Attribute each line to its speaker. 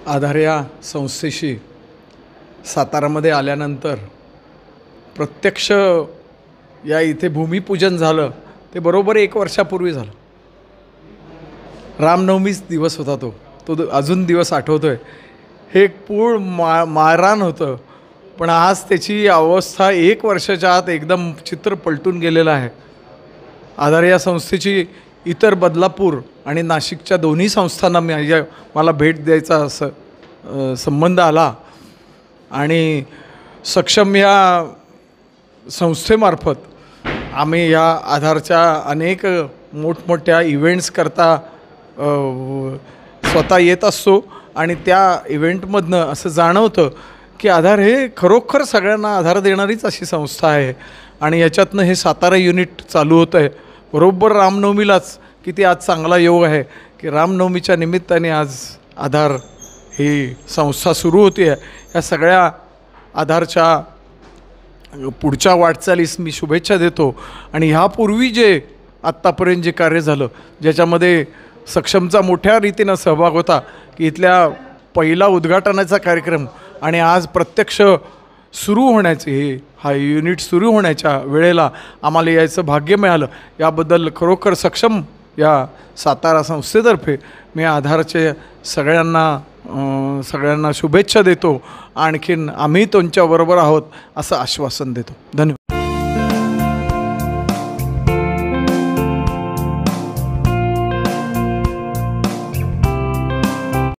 Speaker 1: आधार या संस्थेशी सातारामध्ये आल्यानंतर प्रत्यक्ष या इथे भूमिपूजन झालं ते बरोबर 1 वर्षापूर्वी झालं. रामनवमीच दिवस होता तो अजून दिवस आठवतोय. हे एक पूर्ण मारहाण होतं, पण आज त्याची अवस्था 1 वर्षाच्या आत एकदम चित्र पलटून गेलेलं आहे. आधार या संस्थेची इतर बदलापूर आणि नाशिकच्या दोन्ही संस्थांना मला भेट द्यायचा असं संबंध आला आणि सक्षम या संस्थेमार्फत आम्ही या आधारच्या अनेक मोठमोठ्या इव्हेंट्स करता स्वतः येत असतो आणि त्या इव्हेंटमधनं असं जाणवतं की आधार हे खरोखर सगळ्यांना आधार देणारीच अशी संस्था आहे आणि याच्यातनं हे सातारा युनिट चालू होतं आहे. बरोबर रामनवमीलाच किती आज चांगला योग आहे की रामनवमीच्या निमित्ताने आज आधार ही संस्था सुरू होती आहे. या सगळ्या आधारच्या पुढच्या वाटचालीस मी शुभेच्छा देतो आणि ह्यापूर्वी जे आत्तापर्यंत जे कार्य झालं ज्याच्यामध्ये सक्षमचा मोठ्या रीतीनं सहभाग होता की इथल्या पहिला उद्घाटनाचा कार्यक्रम आणि आज प्रत्यक्ष सुरू होण्याचे हा युनिट सुरू होण्याच्या वेळेला आम्हाला यायचं भाग्य मिळालं. याबद्दल खरोखर सक्षम या सातारा संस्थेतर्फे मी आधारचे सगळ्यांना शुभेच्छा देतो. आणखीन आम्ही तुमच्याबरोबर आहोत असं आश्वासन देतो. धन्यवाद.